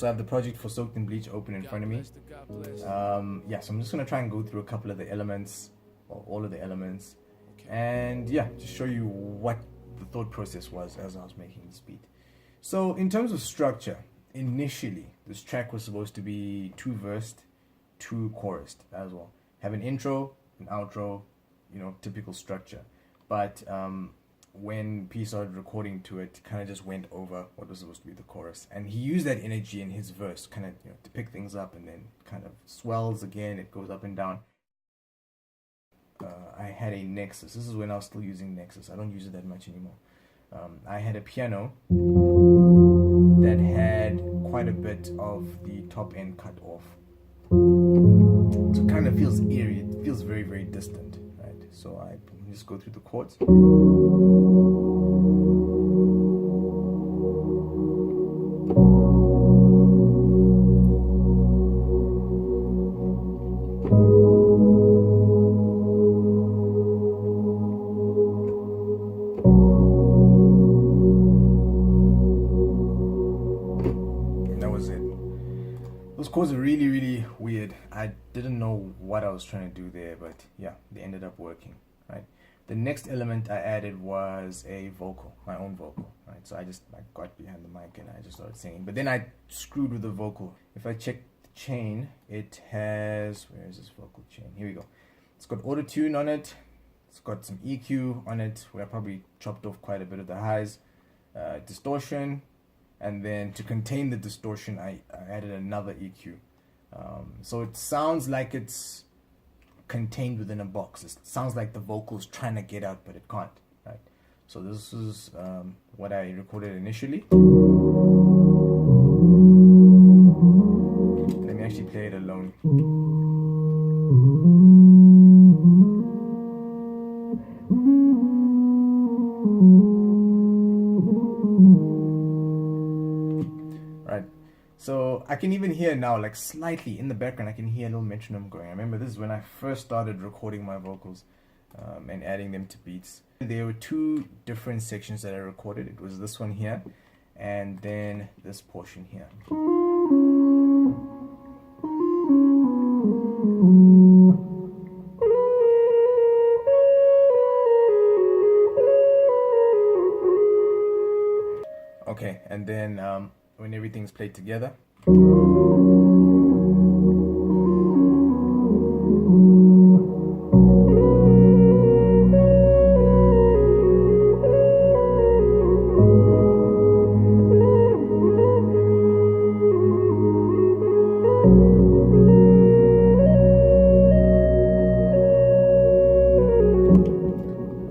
also have the project for Soaked in Bleach open in front of me. Yeah, so I'm just gonna try and go through a couple of the elements, or all of the elements, and yeah, to show you what the thought process was as I was making this beat. So in terms of structure, initially this track was supposed to be 2 versed, 2 chorused as well. Have an intro, an outro, you know, typical structure. But when P started recording to it, kind of just went over what was supposed to be the chorus, and he used that energy in his verse, kind of, you know, to pick things up, and then kind of swells again. It goes up and down. I had a Nexus. This is when I was still using Nexus. I don't use it that much anymore. I had a piano that had quite a bit of the top end cut off, so it kind of feels eerie. It feels very, very distant, right? So I just go through the chords. Those chords are really, really weird. I didn't know what I was trying to do there, but yeah, they ended up working, right? The next element I added was a vocal, my own vocal, right? So I got behind the mic and I just started singing, but then I screwed with the vocal. If I check the chain, it has, where is this vocal chain? Here we go. It's got auto-tune on it. It's got some EQ on it, where I probably chopped off quite a bit of the highs, distortion. And then to contain the distortion, I added another EQ. So it sounds like it's contained within a box. It sounds like the vocal's trying to get out, but it can't, right? So this is what I recorded initially. Let me actually play it alone. So I can even hear now, like slightly in the background, I can hear a little metronome going. I remember this is when I first started recording my vocals and adding them to beats. There were 2 different sections that I recorded. It was this one here, and then this portion here. Okay, and then when everything's played together.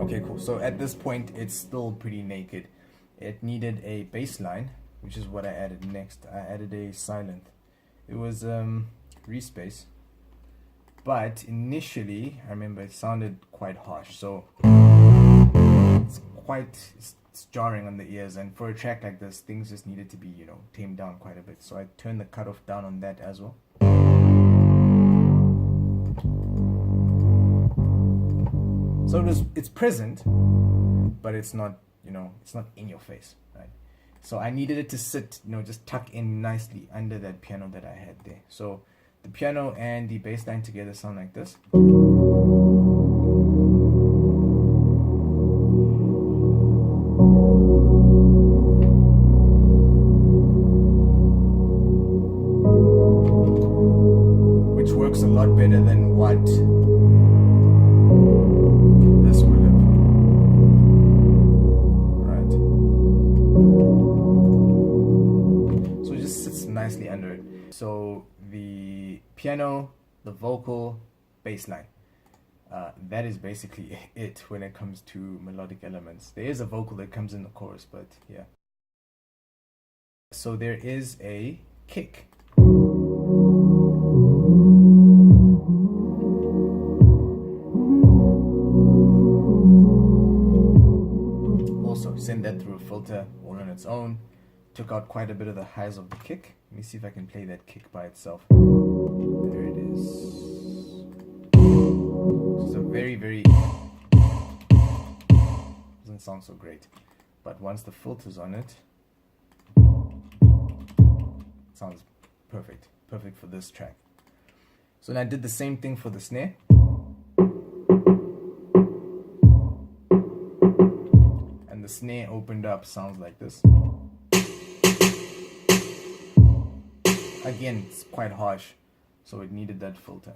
Okay, cool. So at this point, it's still pretty naked. It needed a bass line, which is what I added next. I added a silent. It was respace, but initially I remember it sounded quite harsh, so it's jarring on the ears, and for a track like this, things just needed to be, you know, tamed down quite a bit. So I turned the cutoff down on that as well. So it's present, but it's not, you know, it's not in your face, right? So I needed it to sit, you know, just tuck in nicely under that piano that I had there. So the piano and the bass line together sound like this. Which works a lot better than what this would have. Nicely under it. So the piano, the vocal, bass line, that is basically it when it comes to melodic elements. There is a vocal that comes in the chorus, but yeah. So there is a kick. Also send that through a filter all on its own. Took out quite a bit of the highs of the kick. Let me see if I can play that kick by itself. There it is. It's a very, very... doesn't sound so great. But once the filter's on it, it sounds perfect for this track. So then I did the same thing for the snare. And the snare opened up, sounds like this. Again, it's quite harsh, so it needed that filter.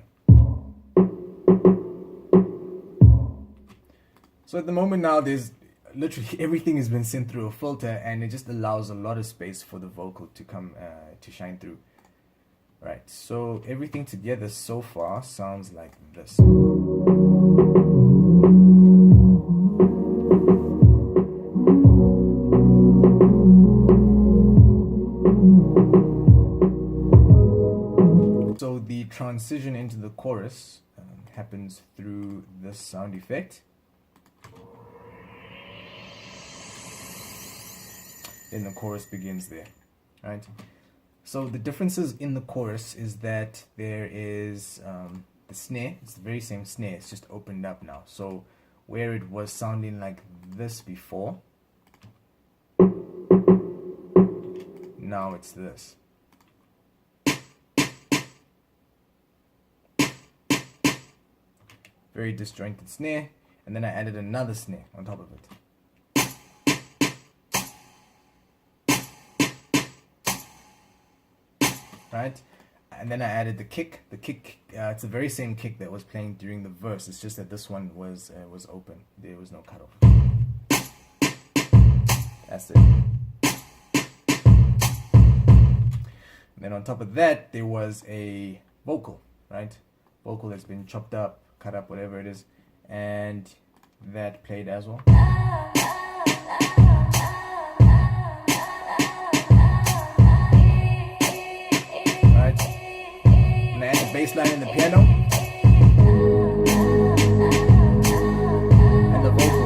So at the moment now, there's literally everything has been sent through a filter, and it just allows a lot of space for the vocal to come to shine through. Right, so everything together so far sounds like this. So the transition into the chorus happens through this sound effect. Then the chorus begins there, right? So the differences in the chorus is that there is the snare. It's the very same snare. It's just opened up now. So where it was sounding like this before, now it's this. Very disjointed snare, and then I added another snare on top of it. Right, and then I added the kick. The kick, it's the very same kick that was playing during the verse. It's just that this one was open. There was no cutoff. That's it. And then on top of that, there was a vocal, right? Vocal that's been chopped up, cut up, whatever it is, and that played as well. Bass line in the piano and the vocal.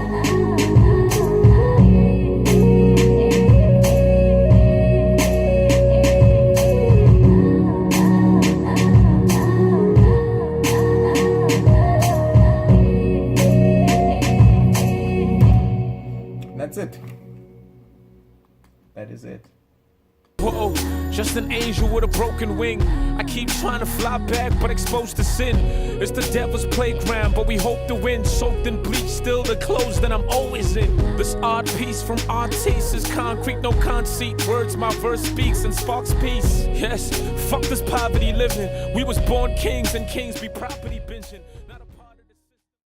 And that's it. That is it. Whoa, just an angel with a broken wing. I keep trying to fly back, but exposed to sin. It's the devil's playground, but we hope to win. Soaked in bleach, still the clothes that I'm always in. This odd piece from odd taste is concrete, no conceit. Words my verse speaks and sparks peace. Yes, fuck this poverty living. We was born kings, and kings be property binging.